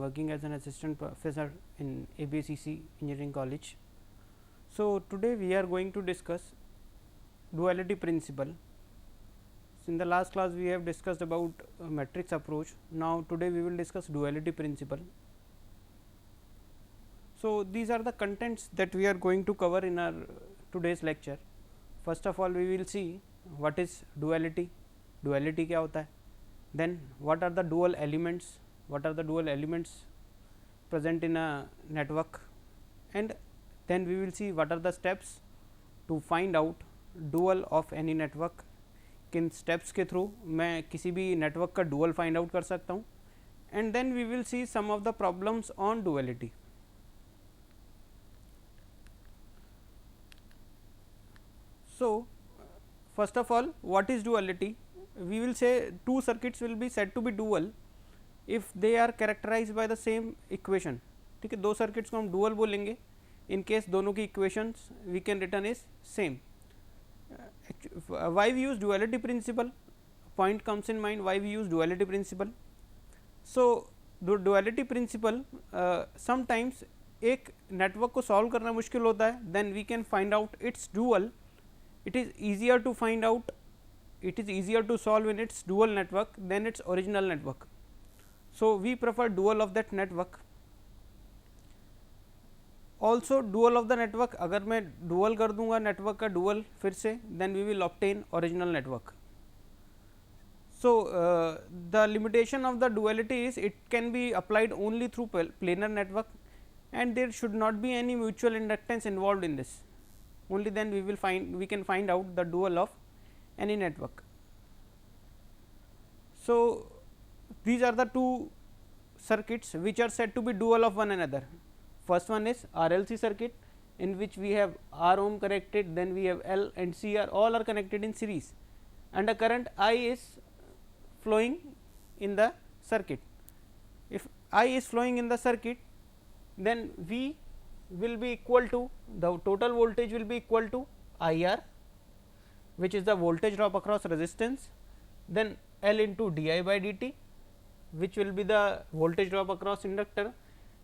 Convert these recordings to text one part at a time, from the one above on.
working as an assistant professor in ABCC Engineering College. So, today we are going to discuss duality principle. So, in the last class we have discussed about matrix approach. Now, today we will discuss duality principle. So, these are the contents that we are going to cover in our today's lecture. First of all, we will see what is duality, duality क्या होता है, then what are the dual elements, what are the dual elements present in a network, and then we will see what are the steps to find out dual of any network. किन steps के through मैं किसी भी network का dual find out कर सकता हूँ, and then we will see some of the problems on duality. So, first of all, what is duality? We will say two circuits will be said to be dual if they are characterized by the same equation. ठीक है, दो circuits को हम dual बोलेंगे in case दोनों की equations we can written is same. Why we use duality principle? Point comes in mind why we use duality principle. So, the duality principle sometimes एक network को solve करना मुश्किल होता है, then we can find out its dual. It is easier to find out, it is easier to solve in its dual network than its original network. So, we prefer dual of that network. Also dual of the network, अगर मैं dual कर दूंगा network का dual फिर से, then we will obtain original network. So, the limitation of the duality is it can be applied only through planar network, and there should not be any mutual inductance involved in this. Only then we can find out the dual of any network. So, these are the two circuits which are said to be dual of one another. First one is RLC circuit, in which we have R ohm connected, then we have L and C are all are connected in series, and a current I is flowing in the circuit. If I is flowing in the circuit, then V will be equal to, the total voltage will be equal to IR, which is the voltage drop across resistance, then L into di by dt, which will be the voltage drop across inductor,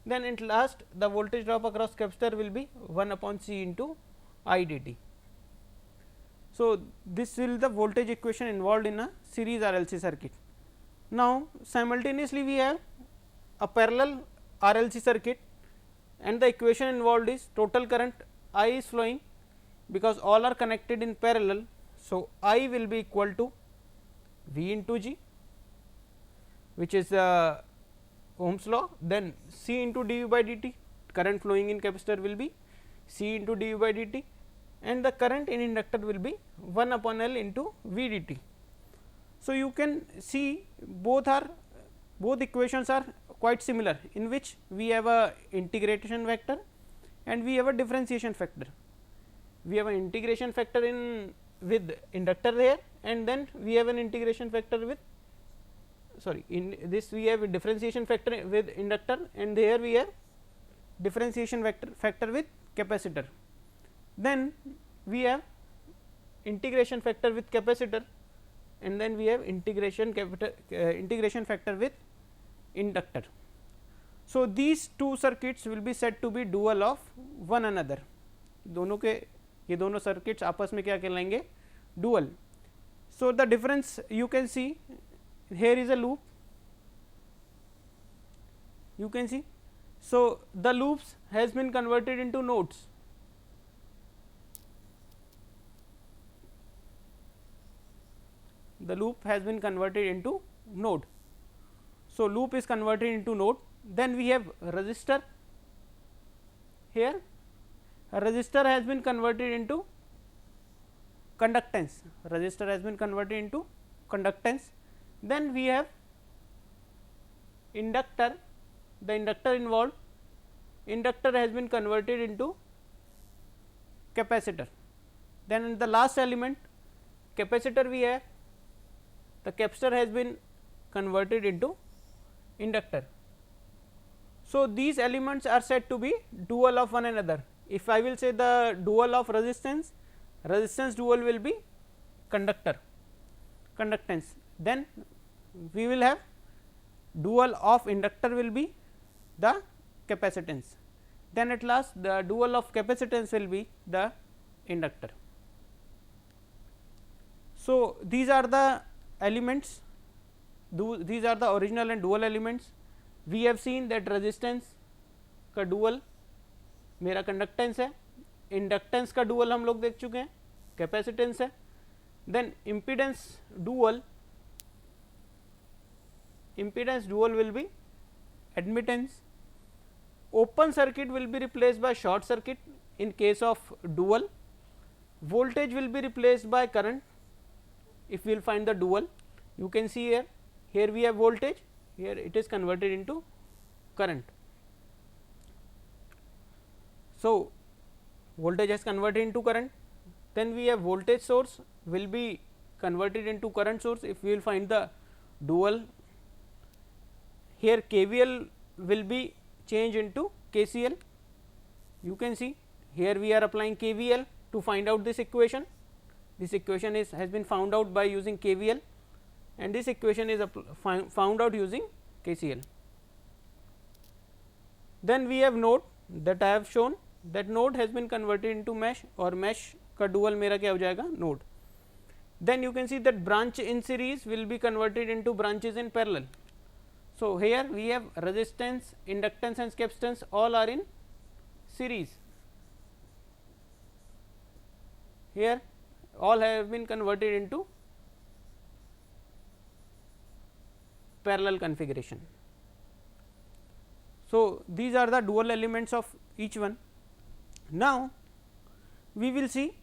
then at last the voltage drop across capacitor will be 1 upon C into I dt. So, this will the voltage equation involved in a series RLC circuit. Now, simultaneously we have a parallel RLC circuit, and the equation involved is total current I is flowing because all are connected in parallel. So, I will be equal to V into G, which is Ohm's law, then C into dV by dt, current flowing in capacitor will be C into dV by dt, and the current in inductor will be 1 upon L into V dt. So, you can see both equations are quite similar, in which we have a integration factor and we have a differentiation factor. We have an integration factor in with inductor there, and then we have an integration factor with, sorry, in this we have a differentiation factor with inductor, and there we have differentiation factor with capacitor. Then we have integration factor with capacitor, and then we have integration factor with inductor. So, these two circuits will be said to be dual of one another. दोनों के ये दोनों circuits आपस में क्या कहलाएंगे, dual. So, the difference you can see, here is a loop, you can see. So, the loops has been converted into nodes. The loop has been converted into node. So, loop is converted into node. Then we have resistor here, a resistor has been converted into conductance, resistor has been converted into conductance. Then we have inductor, the inductor involved, inductor has been converted into capacitor. Then in the last element capacitor we have, the capacitor has been converted into inductor. So, these elements are said to be dual of one another. If I will say the dual of resistance, resistance dual will be conductor, conductance. Then we will have dual of inductor will be the capacitance. Then at last the dual of capacitance will be the inductor. So, these are the elements, these are the original and dual elements. We have seen that resistance का dual मेरा conductance है, inductance का dual हम लोग देख चुके हैं, capacitance है. Then impedance dual will be admittance. Open circuit will be replaced by short circuit in case of dual. Voltage will be replaced by current if we will find the dual. You can see here we have voltage, here it is converted into current. So, voltage is converted into current. Then we have voltage source will be converted into current source if we will find the dual. Here KVL will be changed into KCL. You can see here we are applying KVL to find out this equation. This equation has been found out by using KVL, and this equation is found out using KCL. Then we have node that I have shown, that node has been converted into mesh, और mesh का dual मेरा क्या हो जाएगा, node. Then you can see that branch in series will be converted into branches in parallel. So, here we have resistance, inductance and capacitance all are in series. Here all have been converted into parallel configuration. So, these are the dual elements of each one. Now, we will see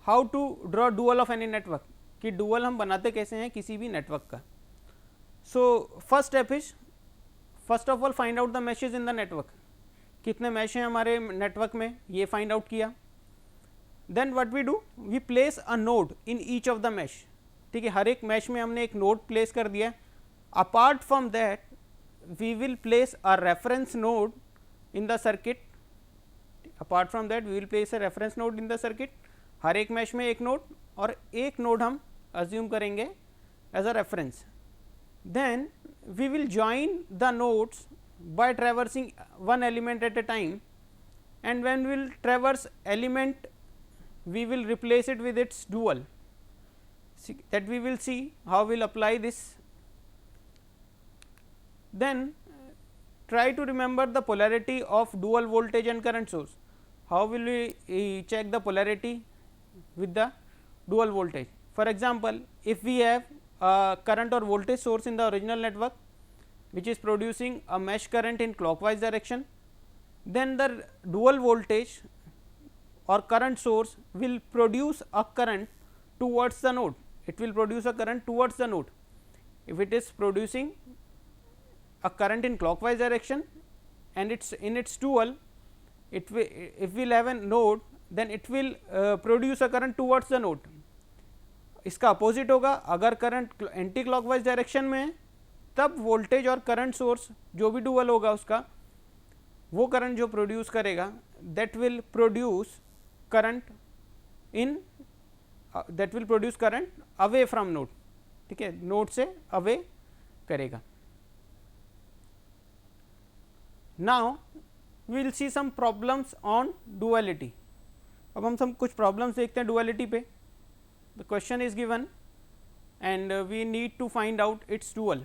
how to draw dual of any network, कि dual हम बनाते कैसे हैं किसी भी network का. So, first step is first of all find out the meshes in the network. कितने mash हैं हमारे नेटवर्क में ये फाइंड आउट किया. Then what we do, we place a node in each of the mesh. ठीक है, हर एक mash में हमने एक नोड प्लेस कर दिया. Apart from that we will place a reference node in the circuit. Apart from that we will place a reference node in the circuit. हर एक mash में एक नोड और एक नोड हम अज्यूम करेंगे as a reference. Then we will join the nodes by traversing one element at a time, and when we will traverse element we will replace it with its dual. That we will see how we will apply this. Then try to remember the polarity of dual voltage and current source. How will we check the polarity with the dual voltage? For example, if we have a current or voltage source in the original network which is producing a mesh current in clockwise direction, then the dual voltage or current source will produce a current towards the node. It will produce a current towards the node. If it is producing a current in clockwise direction and it's in its dual, it will, if we will have a node, then it will produce a current towards the node. इसका opposite होगा, अगर current anti clockwise direction में है तब voltage और current source जो भी dual होगा उसका वो करंट जो प्रोड्यूस करेगा that will produce current away from node. ठीक है, नोड से अवे करेगा. Now we will see some problems on duality. अब हम सब कुछ प्रॉब्लम्स देखते हैं डुअलिटी पे. The question is given and we need to find out its dual.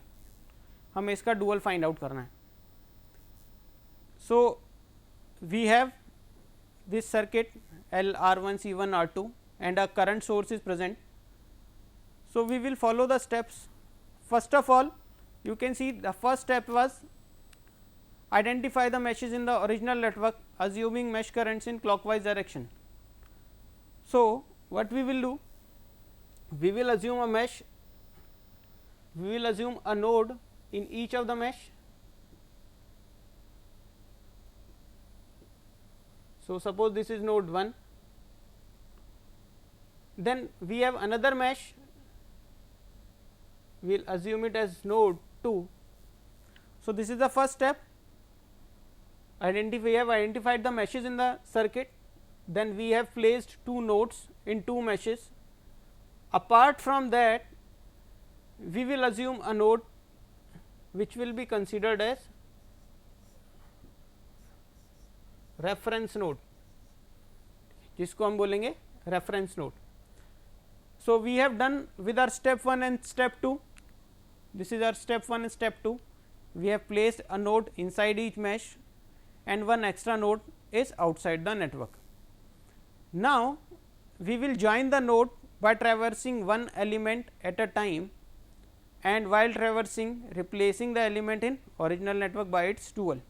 हमें इसका dual find out करना है. So, we have this circuit L R1 C1 R2 and a current source is present. So, we will follow the steps. First of all, you can see the first step was identify the meshes in the original network assuming mesh currents in clockwise direction. So, what we will do, we will assume a mesh, we will assume a node in each of the mesh. So, suppose this is node 1, then we have another mesh, we will assume it as node 2. So, this is the first step. We have identified the meshes in the circuit, then we have placed two nodes in two meshes. Apart from that, we will assume a node which will be considered as reference node, जिसको हम बोलेंगे reference node. So we have done with our step 1 and step 2. This is our step 1 and step 2. We have placed a node inside each mesh and one extra node is outside the network. Now we will join the node by traversing one element at a time, and while traversing replacing the element in original network by its dual.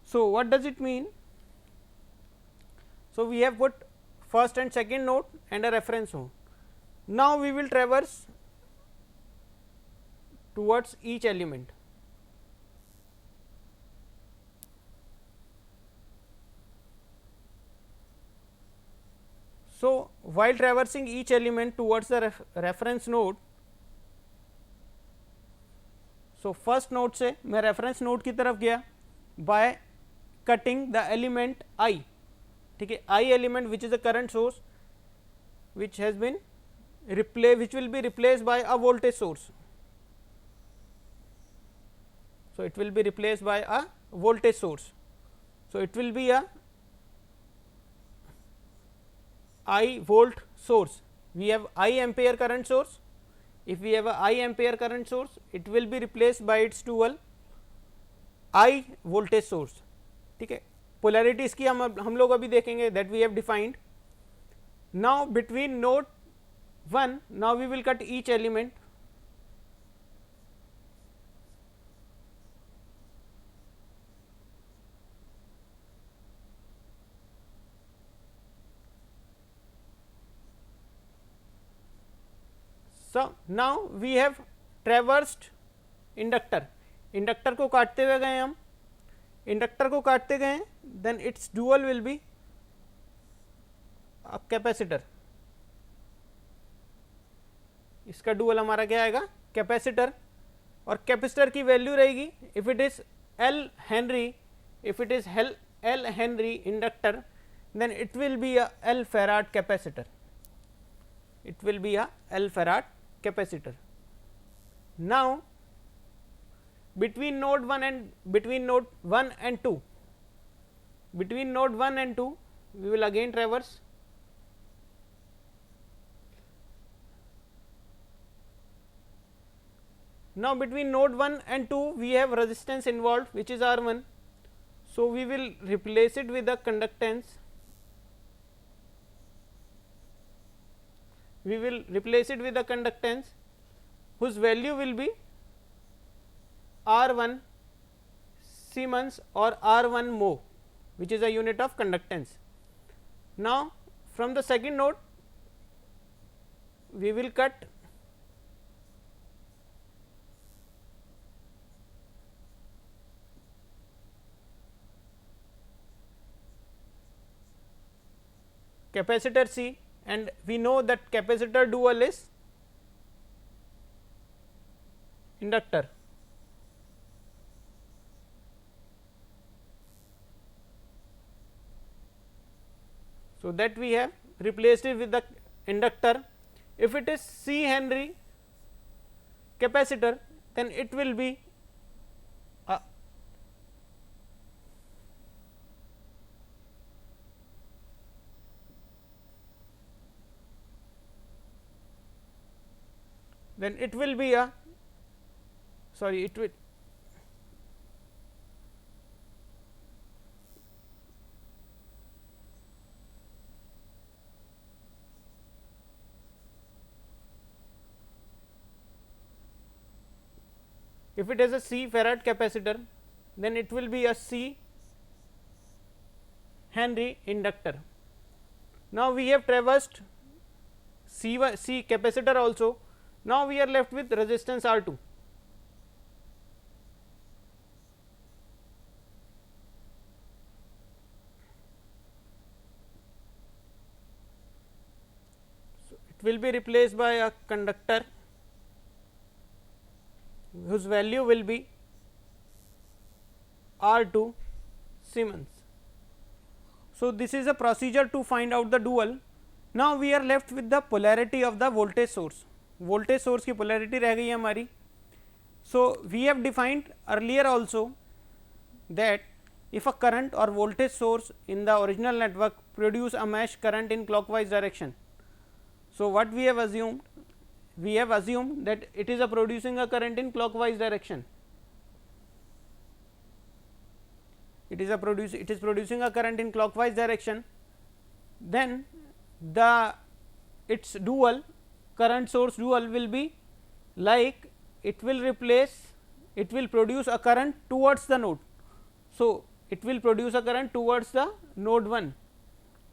So what does it mean? So we have put first and second node and a reference node. Now we will traverse towards each element. So while traversing each element towards the reference node, so first node से मैं reference node की तरफ गया by cutting the element I. ठीक है, I element which is a current source which has been which will be replaced by a voltage source. So it will be replaced by a voltage source. So it will be a I volt source. We have I ampere current source. If we have a I ampere current source, it will be replaced by its dual I voltage source. ठीक है, polarity इसकी हम लोग अभी देखेंगे, that we have defined. Now between node 1, now we will cut each element. So now we have traversed inductor. Inductor को काटते हुए गए हम, इंडक्टर को काटते गए, then its dual will be a capacitor. इसका डुअल हमारा क्या आएगा, कैपेसिटर. और कैपेसिटर की वैल्यू रहेगी, if it is L henry, if it is L henry inductor, then it will be a L farad capacitor. It will be a L farad capacitor. Now between node 1 and between node 1 and 2, between node 1 and 2 we will again traverse. Now between node 1 and 2 we have resistance involved, which is R1. So we will replace it with the conductance. We will replace it with the conductance whose value will be R1 Siemens or R1 mho, which is a unit of conductance. Now from the second node we will cut capacitor C, and we know that capacitor dual is inductor. So that we have replaced it with the inductor. If it is C Henry capacitor, then it will be a sorry, it will if it is a C farad capacitor, then it will be a C Henry inductor. Now we have traversed C capacitor also. Now we are left with resistance R2. So it will be replaced by a conductor whose value will be R2 Siemens. So this is a procedure to find out the dual. Now we are left with the polarity of the voltage source. Voltage source की polarity रह गई है हमारी. So we have defined earlier also that if a current or voltage source in the original network produce a mesh current in clockwise direction. So, what we have assumed? We have assumed that it is producing a current in clockwise direction. It is producing a current in clockwise direction. Then the its dual, current source dual, will be like it will produce a current towards the node. So, it will produce a current towards the node 1.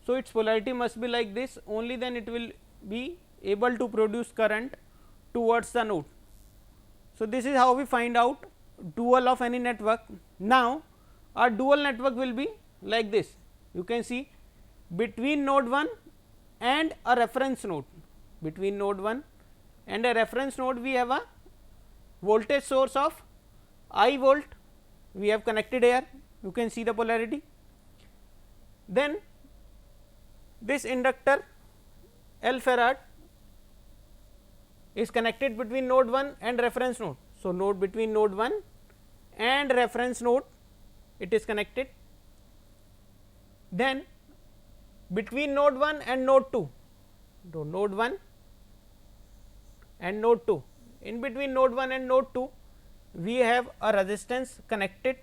So, its polarity must be like this, only then it will be able to produce current towards the node. So, this is how we find out dual of any network. Now, our dual network will be like this. You can see between node 1 and a reference node, between node 1 and a reference node we have a voltage source of I volt, we have connected here, you can see the polarity. Then this inductor L farad is connected between node 1 and reference node. So, node between node 1 and reference node it is connected. Then between node 1 and node 2, so node 1 and node 2, in between node 1 and node 2 we have a resistance connected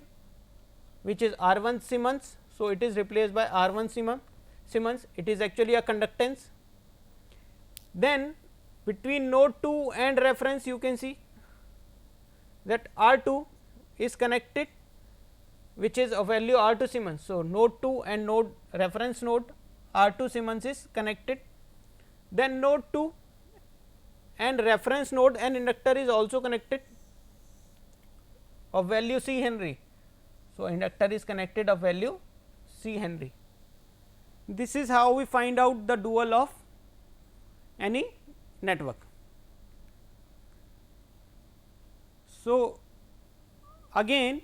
which is R 1 Siemens. So, it is replaced by R 1 Siemens, it is actually a conductance. Then between node 2 and reference you can see that R 2 is connected, which is a value R 2 Siemens. So, node 2 and node reference node R 2 Siemens is connected. Then node 2 and reference node and inductor is also connected of value C Henry. So, inductor is connected of value C Henry. This is how we find out the dual of any network. So, again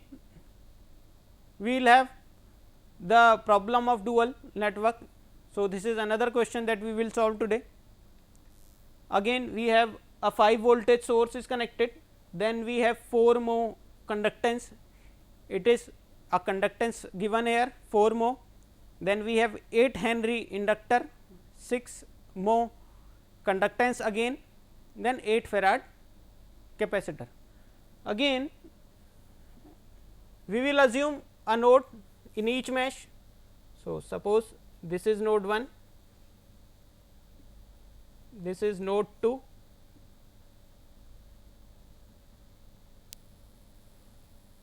we will have the problem of dual network. So, this is another question that we will solve today. Again we have a 5 voltage source is connected, then we have 4 mho conductance, it is a conductance given here 4 mho, then we have 8 Henry inductor, 6 mho conductance again, then 8 farad capacitor. Again we will assume a node in each mesh. So, suppose this is node 1, this is node 2,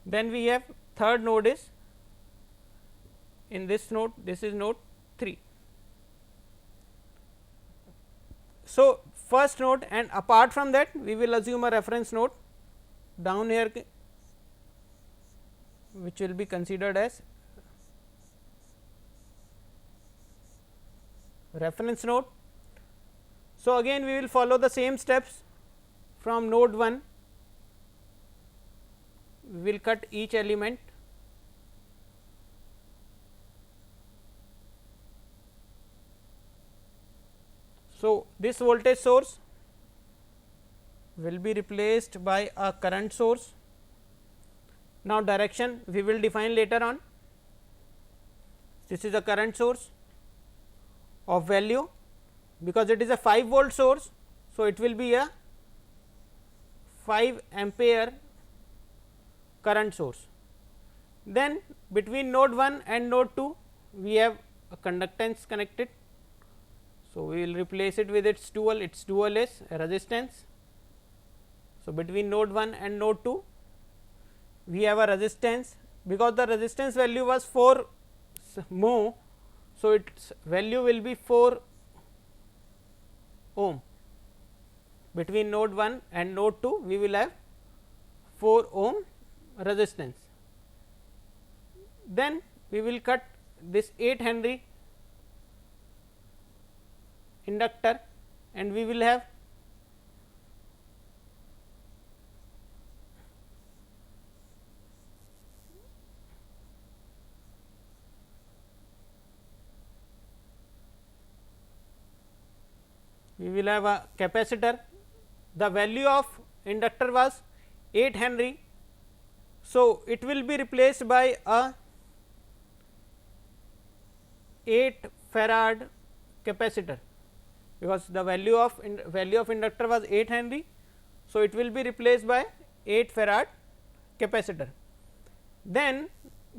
then we have third node is in this node, this is node 3. So, first node, and apart from that we will assume a reference node down here which will be considered as reference node. So, again we will follow the same steps. From node 1 we will cut each element, so this voltage source will be replaced by a current source. Now, direction we will define later on. This is a current source of value, because it is a 5 volt source. So, it will be a 5 ampere current source. Then between node 1 and node 2 we have a conductance connected. So, we will replace it with its dual is a resistance. So, between node 1 and node 2 we have a resistance, because the resistance value was 4 mho. So, its value will be 4 ohm. Between node 1 and node 2 we will have 4 ohm resistance. Then we will cut this 8 Henry inductor, and we will have a capacitor. The value of inductor was 8 Henry. So, it will be replaced by a 8 farad capacitor, because the value of inductor was 8 Henry. So, it will be replaced by 8 farad capacitor. Then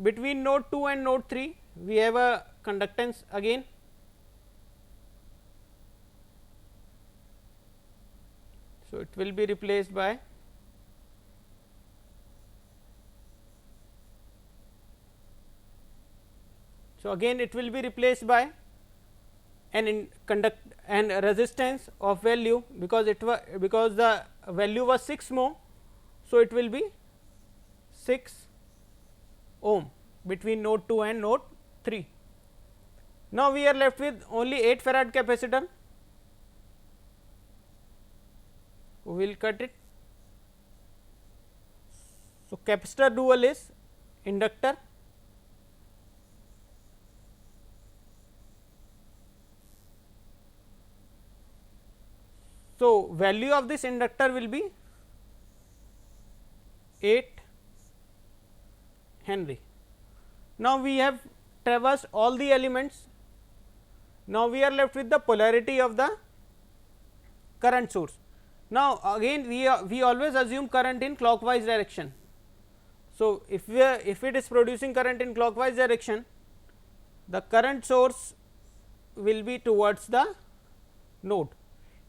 between node 2 and node 3 we have a conductance again. So, it will be replaced by it will be replaced by an resistance of value, because the value was 6 mho. So, it will be 6 ohm between node 2 and node 3. Now, we are left with only 8 farad capacitor. We will cut it. So, capacitor dual is inductor So, value of this inductor will be 8 Henry. Now, we have traversed all the elements. Now, we are left with the polarity of the current source. Now, again we always assume current in clockwise direction. So, if it is producing current in clockwise direction, the current source will be towards the node.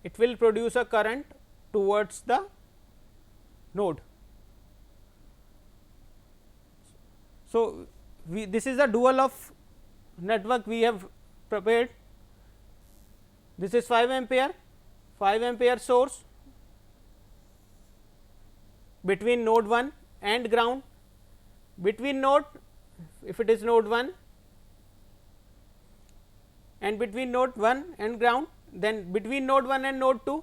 It will produce a current towards the node. So, this is a dual of network we have prepared. This is 5 ampere source between node 1 and ground. Between node, if it is node 1 and between node 1 and ground, then between node 1 and node 2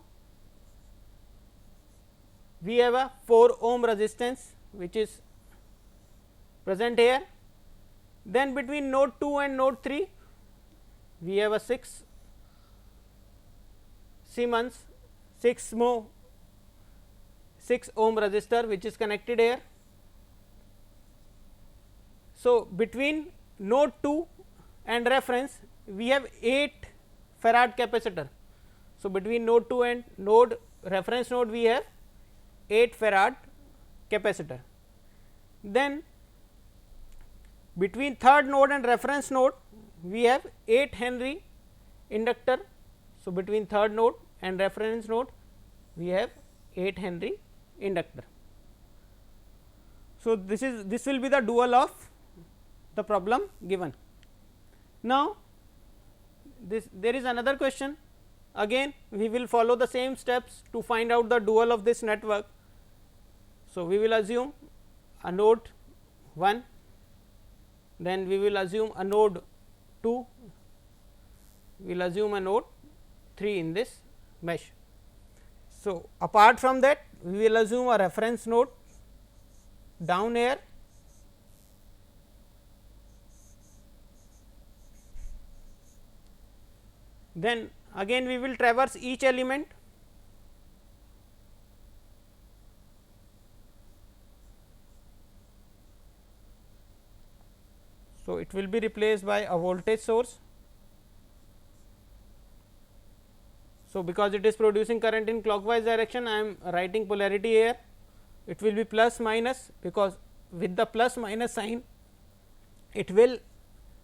we have a 4 ohm resistance which is present here. Then between node 2 and node 3 we have a 6 Siemens 6 ohm resistor which is connected here. So, between node 2 and reference we have 8 farad capacitor. So, between node 2 and reference node we have 8 farad capacitor. Then between third node and reference node we have 8 Henry inductor. So, between third node and reference node we have 8 Henry inductor. So, this will be the dual of the problem given. Now, there is another question. Again we will follow the same steps to find out the dual of this network. So, we will assume a node 1, then we will assume a node 2, we will assume a node 3 in this mesh. So, apart from that we will assume a reference node down here, then again we will traverse each element. So, it will be replaced by a voltage source. So, because it is producing current in clockwise direction, I am writing polarity here. It will be plus minus, because with the plus minus sign it will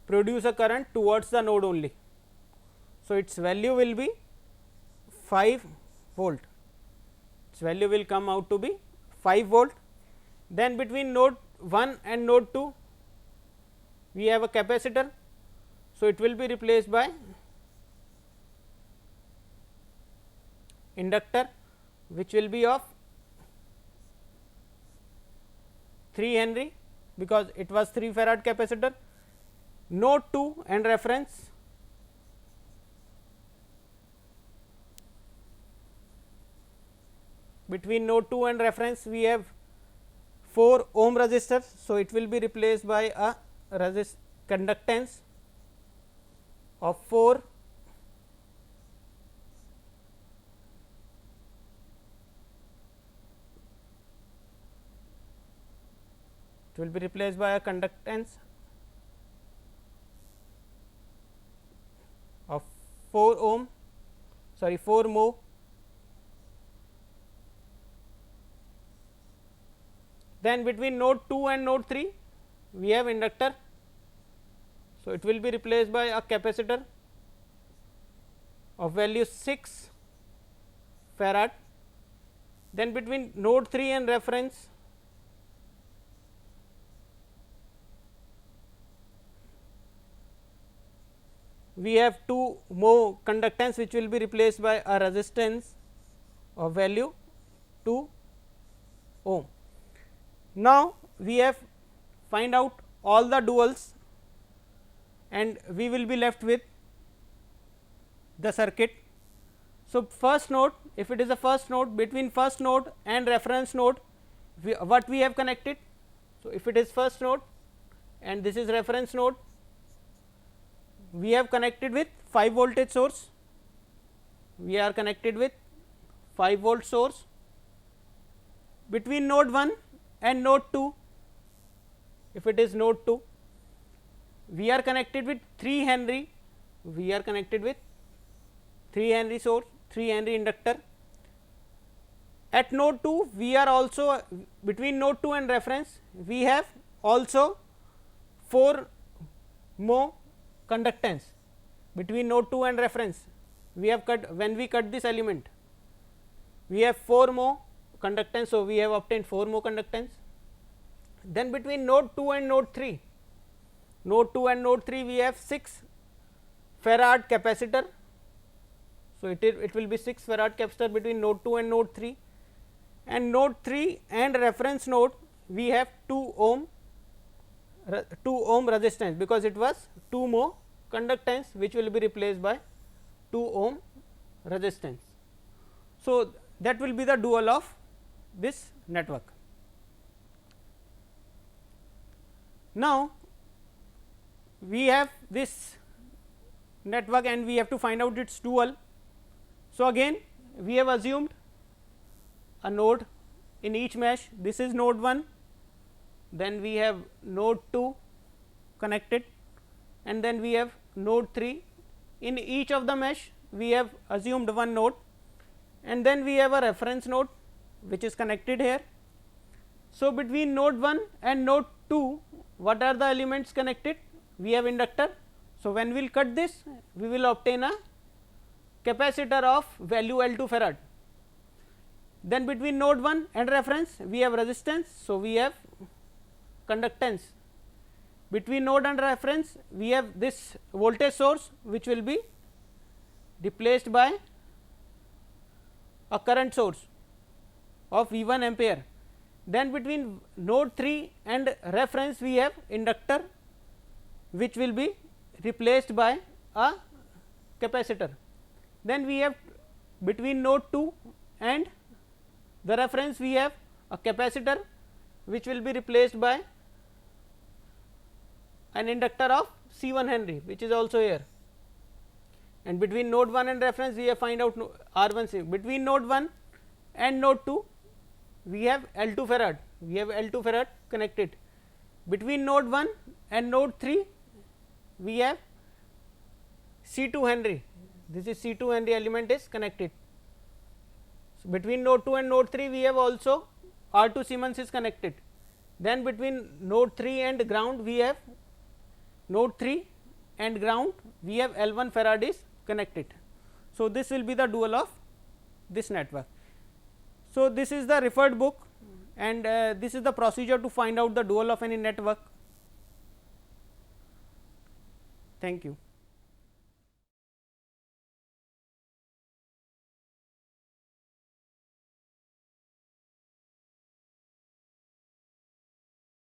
produce a current towards the node only. So, its value will be 5 volt, its value will come out to be 5 volt. Then between node 1 and node 2 we have a capacitor. So, it will be replaced by inductor which will be of 3 Henry, because it was 3 farad capacitor. Node 2 and reference between node 2 and reference we have 4 ohm resistor. So, it will be replaced by a conductance of 4 it will be replaced by a conductance 4 ohm, sorry 4 mho. Then between node 2 and node 3 we have inductor. So, it will be replaced by a capacitor of value 6 farad. Then between node 3 and reference we have 2 mho conductance, which will be replaced by a resistance of value 2 ohm. Now, we have find out all the duals and we will be left with the circuit. So, first node, if it is a first node, between first node and reference node what we have connected. So, if it is first node and this is reference node, we have connected with 5 voltage source, we are connected with 5 volt source. Between node 1 and node 2, if it is node 2, we are connected with 3 Henry, we are connected with 3 Henry source, 3 Henry inductor. At node 2 we are also, between node 2 and reference we have also 4 mho conductance. Between node 2 and reference we have cut, when we cut this element we have 4 mho conductance. So, we have obtained 4 mho conductance. Then between node 2 and node 3, node 2 and node 3 we have 6 farad capacitor. So, it will be 6 farad capacitor between node 2 and node 3, and node 3 and reference node we have 2 ohm resistance, because it was 2 mho conductance, which will be replaced by 2 ohm resistance. So, that will be the dual of this network. Now, we have this network and we have to find out its dual. So, again we have assumed a node in each mesh. This is node 1, then we have node 2 connected, and then we have node 3. In each of the mesh we have assumed one node, and then we have a reference node which is connected here. So, between node 1 and node 2 what are the elements connected? We have inductor. So, when we will cut this we will obtain a capacitor of value L2 farad. Then between node 1 and reference we have resistance. So, we have conductance. Between node and reference we have this voltage source, which will be replaced by a current source of V 1 ampere. Then between node 3 and reference we have inductor, which will be replaced by a capacitor. Then we have between node 2 and the reference we have a capacitor, which will be replaced by an inductor of C1 Henry, which is also here. And between node 1 and reference we have find out R1. Between node 1 and node 2 we have L2 farad, we have L2 farad connected. Between node 1 and node 3 we have C2 Henry, this is C2 Henry element is connected. So, between node 2 and node 3 we have also R2 Siemens is connected. Then between node 3 and ground we have node 3 and ground we have L1 farad is connected. So, this will be the dual of this network. So, this is the referred book, and this is the procedure to find out the dual of any network. Thank you.